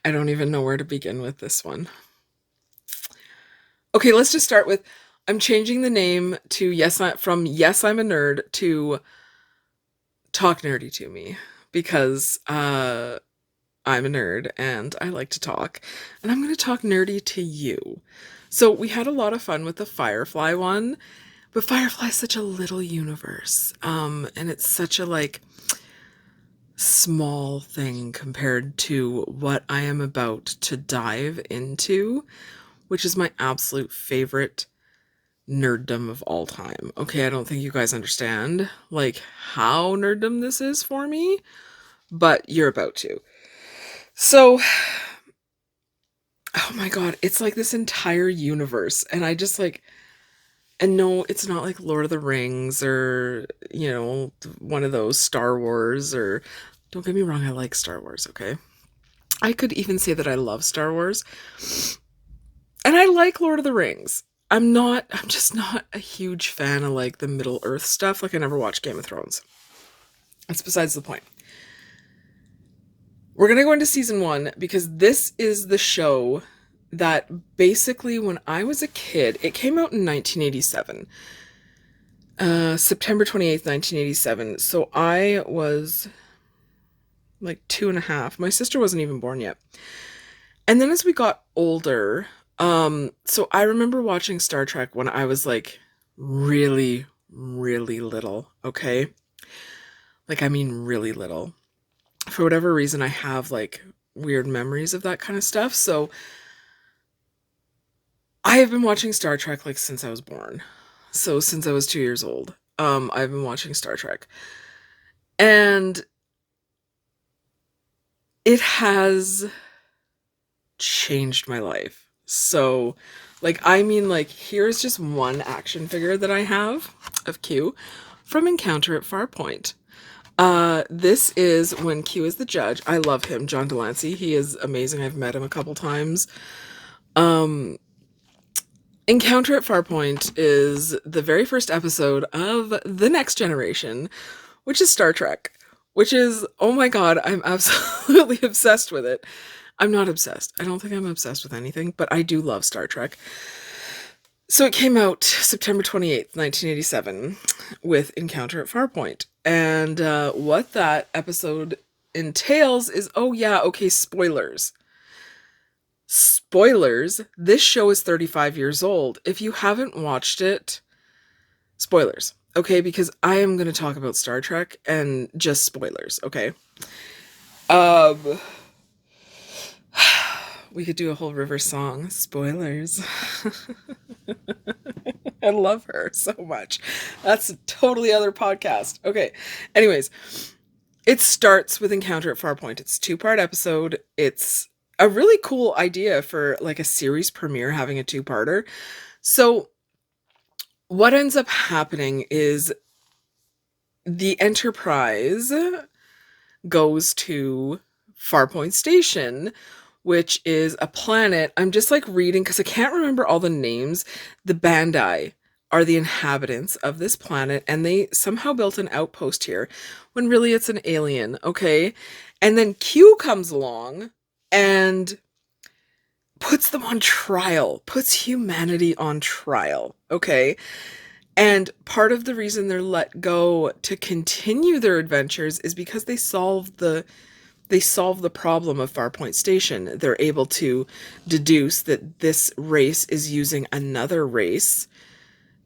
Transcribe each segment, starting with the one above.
I don't even know where to begin with this one. Okay, let's just start with I'm changing the name to from Yes, I'm a Nerd to Talk Nerdy to Me because I'm a nerd and I like to talk, and I'm going to talk nerdy to you. So, we had a lot of fun with the Firefly one, but Firefly is such a little universe. And it's such a small thing compared to what I am about to dive into, which is my absolute favorite nerddom of all time. Okay, I don't think you guys understand how nerddom this is for me, but you're about to. So, oh my god, it's like this entire universe, and I just and no, it's not like Lord of the Rings or, one of those Star Wars, or don't get me wrong, I like Star Wars, okay? I could even say that I love Star Wars. And I like Lord of the Rings. I'm just not a huge fan of the Middle Earth stuff. I never watched Game of Thrones. That's besides the point. We're going to go into season 1 because this is the show that basically when I was a kid, it came out in 1987. September 28th, 1987. So I was 2.5. My sister wasn't even born yet. And then as we got older, so I remember watching Star Trek when I was really, really little, okay? I mean really little. For whatever reason, I have weird memories of that kind of stuff. So I have been watching Star Trek since I was born. So since I was 2 years old, I've been watching Star Trek. And it has changed my life. So here's just one action figure that I have of Q from Encounter at Farpoint. This is when Q is the judge. I love him, John Delancey. He is amazing. I've met him a couple times. Encounter at Farpoint is the very first episode of The Next Generation, which is Star Trek, which is, oh my god, I'm absolutely obsessed with it. I'm not obsessed. I don't think I'm obsessed with anything, but I do love Star Trek. So it came out September 28th, 1987 with Encounter at Farpoint. And what that episode entails is, oh yeah, okay, spoilers. Spoilers, this show is 35 years old. If you haven't watched it, spoilers, okay? Because I am going to talk about Star Trek and just spoilers, okay? We could do a whole River song. Spoilers. I love her so much. That's a totally other podcast. Okay. Anyways, it starts with Encounter at Farpoint. It's a 2-part episode. It's a really cool idea for a series premiere, having a 2-parter. So what ends up happening is the Enterprise goes to Farpoint Station, which is a planet. I'm just reading because I can't remember all the names. The Bandai are the inhabitants of this planet, and they somehow built an outpost here when really it's an alien, okay? And then Q comes along and puts them on trial, puts humanity on trial, okay? And part of the reason they're let go to continue their adventures is because they solve the problem of Farpoint Station. They're able to deduce that this race is using another race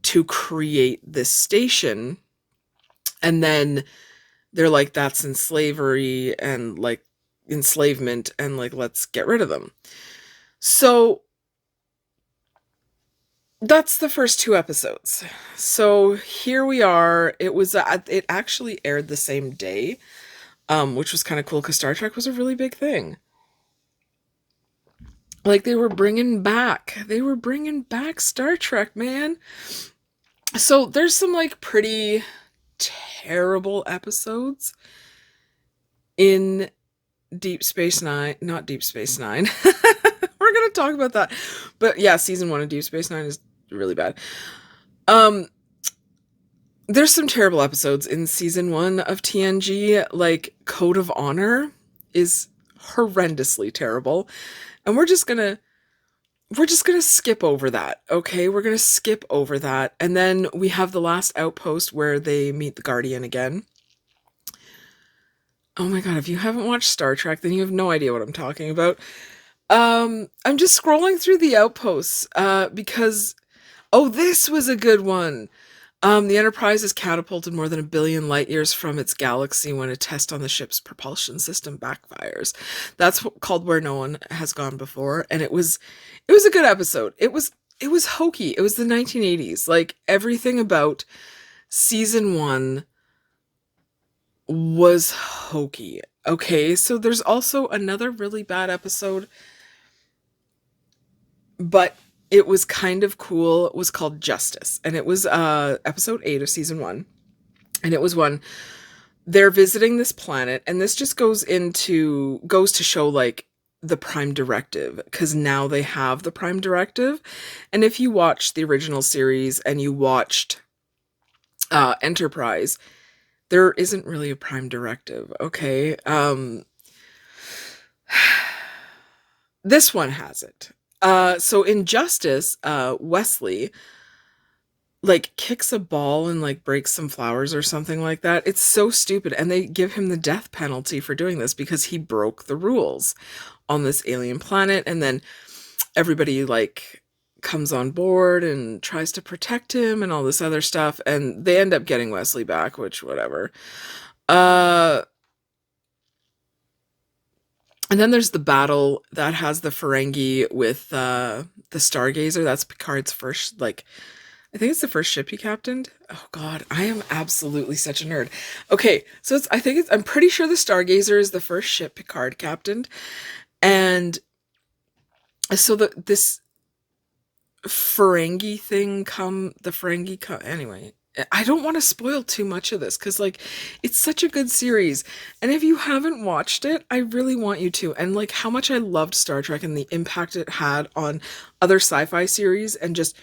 to create this station. And then they're like, that's slavery and enslavement, and let's get rid of them. So that's the first 2 episodes. So here we are. It actually aired the same day. Which was kind of cool because Star Trek was a really big thing. They were bringing back Star Trek, man. So there's some pretty terrible episodes in Deep Space Nine, not Deep Space Nine. We're going to talk about that. But yeah, season 1 of Deep Space Nine is really bad. There's some terrible episodes in season 1 of TNG, Code of Honor is horrendously terrible. And we're just gonna skip over that, okay? We're gonna skip over that. And then we have the last outpost where they meet the Guardian again. Oh my god, if you haven't watched Star Trek, then you have no idea what I'm talking about. I'm just scrolling through the outposts, because, oh, this was a good one. The Enterprise is catapulted more than 1 billion light years from its galaxy when a test on the ship's propulsion system backfires. That's called Where No One Has Gone Before, and it was a good episode. It was hokey. It was the 1980s. Like, everything about season 1 was hokey. Okay, so there's also another really bad episode, but it was kind of cool. It was called Justice, and it was episode 8 of season 1. And it was one, they're visiting this planet, and this just goes to show, like, the Prime Directive, because now they have the Prime Directive. And if you watched the original series and you watched Enterprise, there isn't really a Prime Directive, okay? This one has it. So in Justice, Wesley, like, kicks a ball and, like, breaks some flowers or something like that. It's so stupid, and they give him the death penalty for doing this because he broke the rules on this alien planet, and then everybody, like, comes on board and tries to protect him and all this other stuff, and they end up getting Wesley back, which, whatever. And then there's the battle that has the Ferengi with the Stargazer. That's Picard's first, like, I think it's the first ship he captained. Oh god, I am absolutely such a nerd. Okay, so I'm pretty sure the Stargazer is the first ship Picard captained. And so this Ferengi thing anyway, I don't want to spoil too much of this because, like, it's such a good series. And if you haven't watched it, I really want you to. And, like, how much I loved Star Trek and the impact it had on other sci-fi series and just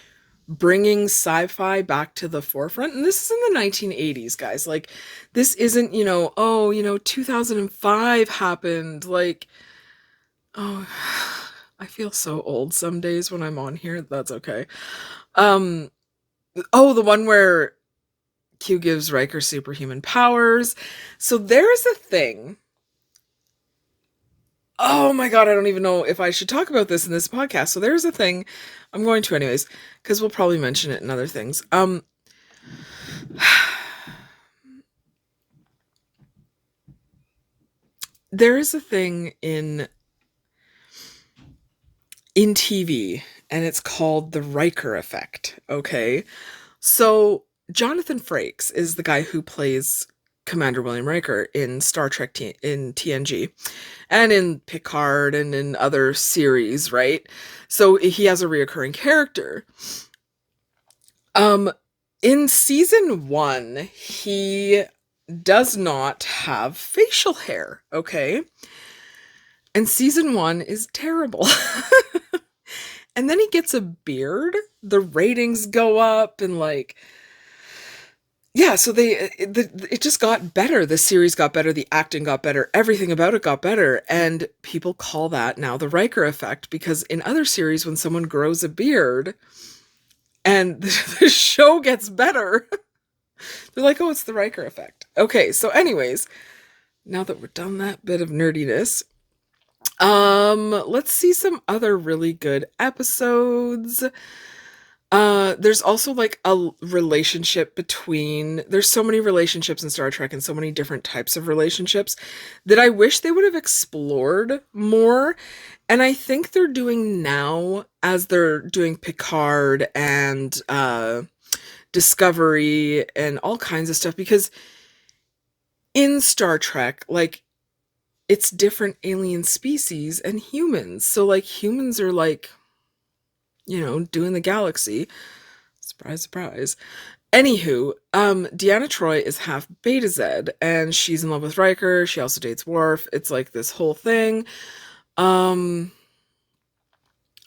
bringing sci-fi back to the forefront. And this is in the 1980s, guys. Like, this isn't, 2005 happened. Like, oh, I feel so old some days when I'm on here. That's okay. The one where Q gives Riker superhuman powers. So there's a thing. Oh my god, I don't even know if I should talk about this in this podcast. So there's a thing. I'm going to anyways, because we'll probably mention it in other things. There is a thing in TV, and it's called the Riker effect, okay? So Jonathan Frakes is the guy who plays Commander William Riker in Star Trek in TNG and in Picard and in other series, right? So he has a reoccurring character. In season 1, he does not have facial hair, okay? And season 1 is terrible. And then he gets a beard, the ratings go up, and, like, yeah, so it just got better. The series got better, the acting got better, everything about it got better, and people call that now the Riker effect, because in other series, when someone grows a beard and the show gets better, they're like, oh, it's the Riker effect. Okay, so anyways, now that we're done that bit of nerdiness, let's see some other really good episodes. There's also, like, a relationship there's so many relationships in Star Trek and so many different types of relationships that I wish they would have explored more. And I think they're doing now as they're doing Picard and, Discovery and all kinds of stuff, because in Star Trek, like, it's different alien species and humans. So, like, humans are, like, doing the galaxy. Surprise, surprise. Anywho, Deanna Troi is half Beta Z, and she's in love with Riker. She also dates Worf. It's, like, this whole thing. Oh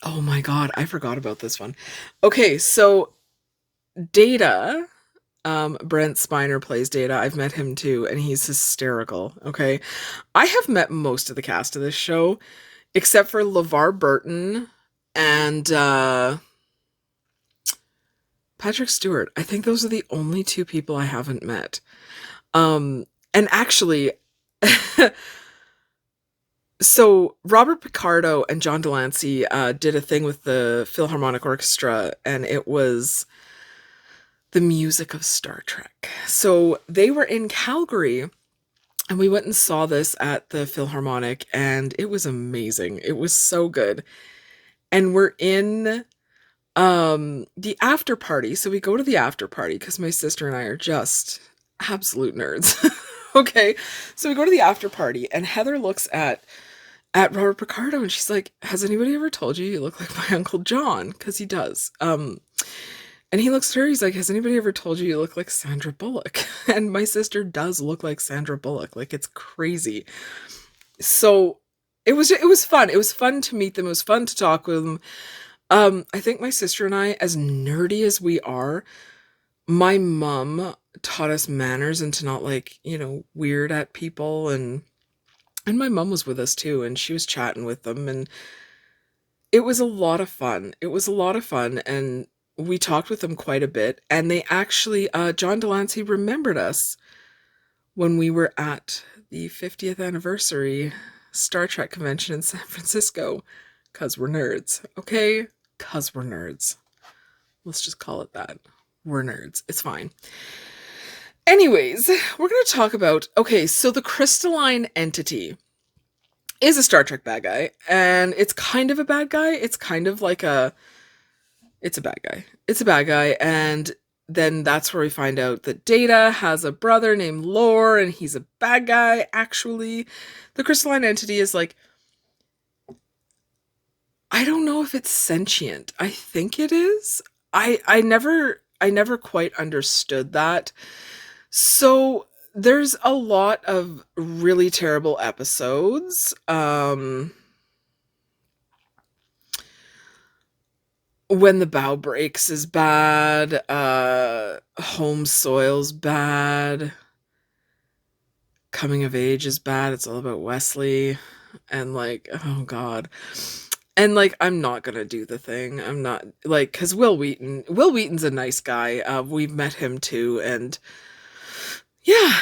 my god, I forgot about this one. Okay, so Data Brent Spiner plays Data. I've met him too, and he's hysterical. Okay. I have met most of the cast of this show, except for LeVar Burton and Patrick Stewart. I think those are the only two people I haven't met. And actually, so Robert Picardo and John Delancey did a thing with the Philharmonic Orchestra, and it was the music of Star Trek. So they were in Calgary, and we went and saw this at the Philharmonic, and it was amazing. It was so good. And we're in the after party. So we go to the after party because my sister and I are just absolute nerds. Okay. So we go to the after party, and Heather looks at Robert Picardo, and she's like, has anybody ever told you look like my Uncle John? Because he does. And he looks at her, he's like, has anybody ever told you look like Sandra Bullock? And my sister does look like Sandra Bullock. Like, it's crazy. So it was fun. It was fun to meet them. It was fun to talk with them. I think my sister and I, as nerdy as we are, my mom taught us manners and to not weird at people, and my mom was with us too, and she was chatting with them, and it was a lot of fun. It was a lot of fun, and we talked with them quite a bit, and they actually, John Delancey remembered us when we were at the 50th anniversary Star Trek convention in San Francisco, because we're nerds, okay? Because we're nerds. Let's just call it that. We're nerds. It's fine. Anyways, we're going to talk about, okay, so the crystalline entity is a Star Trek bad guy, and it's kind of a bad guy. It's kind of like it's a bad guy. It's a bad guy, and then that's where we find out that Data has a brother named Lore, and he's a bad guy, actually. The crystalline entity is like, I don't know if it's sentient. I think it is. I never quite understood that. So there's a lot of really terrible episodes. When the Bow Breaks is bad. Home Soil's bad. Coming of Age is bad. It's all about Wesley. And oh God. And I'm not gonna do the thing. I'm not because Will Wheaton's a nice guy. We've met him too, and yeah.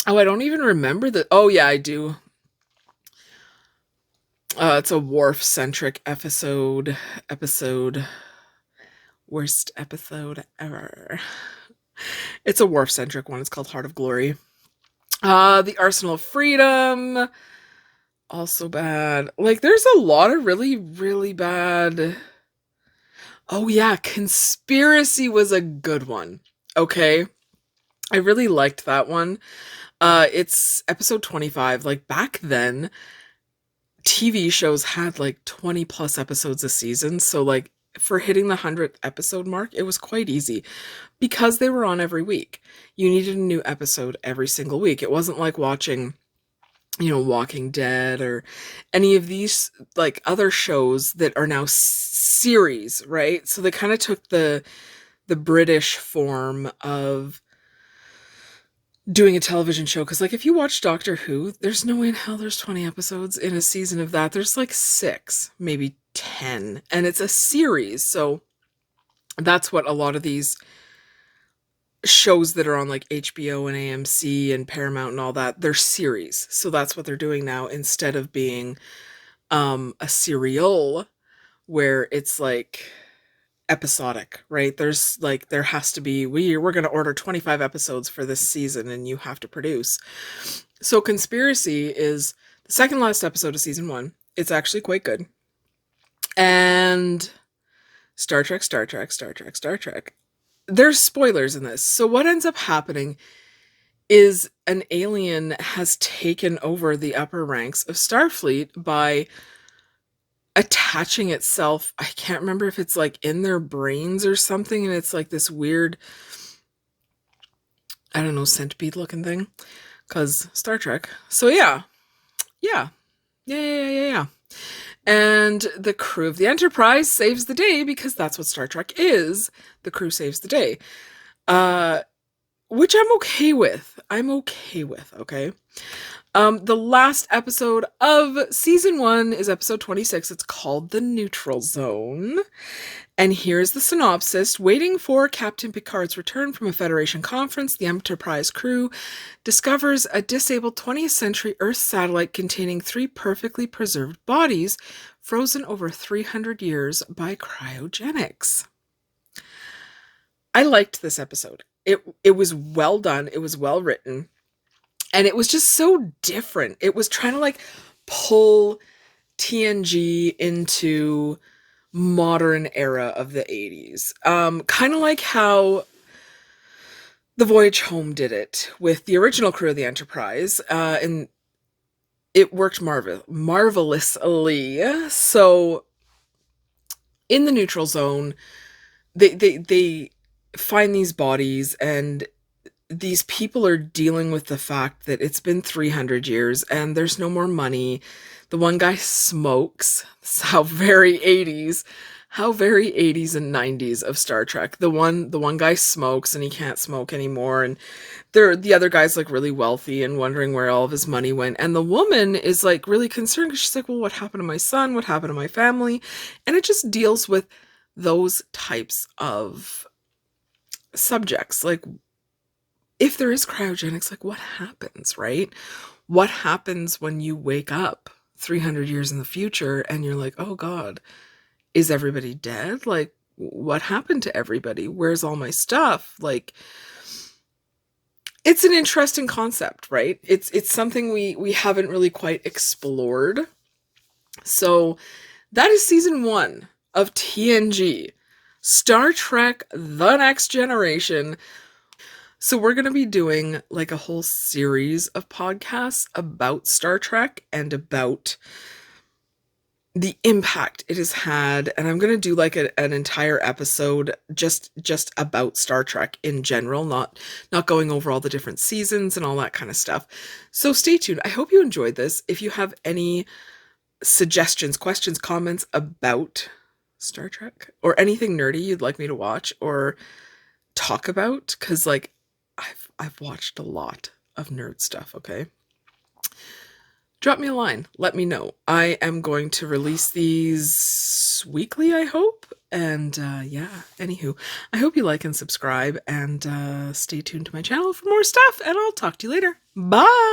Oh, I don't even remember that. Oh yeah, I do. It's a Worf-centric episode. Worst episode ever. It's a Worf-centric one. It's called Heart of Glory. The Arsenal of Freedom, also bad. There's a lot of really, really bad. Oh yeah, Conspiracy was a good one. Okay. I really liked that one. It's episode 25. Back then, TV shows had 20 plus episodes a season. So for hitting the 100th episode mark, it was quite easy because they were on every week. You needed a new episode every single week. It wasn't like watching, Walking Dead or any of these other shows that are now series, right? So they kind of took the British form of doing a television show, because if you watch Doctor Who, there's no way in hell there's 20 episodes in a season of that. There's 6, maybe 10, and it's a series. So that's what a lot of these shows that are on HBO and AMC and Paramount and all that, they're series. So that's what they're doing now, instead of being a serial where it's episodic, right? There's there has to be, we're going to order 25 episodes for this season and you have to produce. So Conspiracy is the second last episode of season 1. It's actually quite good. And Star Trek. There's spoilers in this. So what ends up happening is an alien has taken over the upper ranks of Starfleet by attaching itself. I can't remember if it's in their brains or something, and it's this weird, I don't know, centipede looking thing, because Star Trek. So yeah. And the crew of the Enterprise saves the day because that's what Star Trek is. The crew saves the day. Which I'm okay with. Okay? The last episode of season 1 is episode 26. It's called The Neutral Zone. And here's the synopsis. Waiting for Captain Picard's return from a Federation conference, the Enterprise crew discovers a disabled 20th century Earth satellite containing 3 perfectly preserved bodies frozen over 300 years by cryogenics. I liked this episode. It was well done. It was well written. And it was just so different. It was trying to like pull TNG into modern era of the 80s. Kind of like how The Voyage Home did it with the original crew of the Enterprise. And it worked marvelously. So in the neutral zone, they find these bodies, and these people are dealing with the fact that it's been 300 years and there's no more money. The one guy smokes. How very 80s and 90s of Star Trek. The one guy smokes and he can't smoke anymore, and the other guy's like really wealthy and wondering where all of his money went. And the woman is like really concerned because she's like, well, what happened to my son? What happened to my family? And it just deals with those types of subjects. Like, if there is cryogenics, like what happens, right? What happens when you wake up 300 years in the future and you're like, oh God, is everybody dead? Like, what happened to everybody? Where's all my stuff? Like, it's an interesting concept, right? It's something we haven't really quite explored. So that is season 1 of TNG, Star Trek The Next Generation. So we're going to be doing like a whole series of podcasts about Star Trek and about the impact it has had. And I'm going to do like an entire episode just about Star Trek in general, not going over all the different seasons and all that kind of stuff. So stay tuned. I hope you enjoyed this. If you have any suggestions, questions, comments about Star Trek or anything nerdy you'd like me to watch or talk about, because like I've watched a lot of nerd stuff, okay? Drop me a line. Let me know. I am going to release these weekly, I hope. And yeah, anywho, I hope you like and subscribe, and stay tuned to my channel for more stuff, and I'll talk to you later. Bye!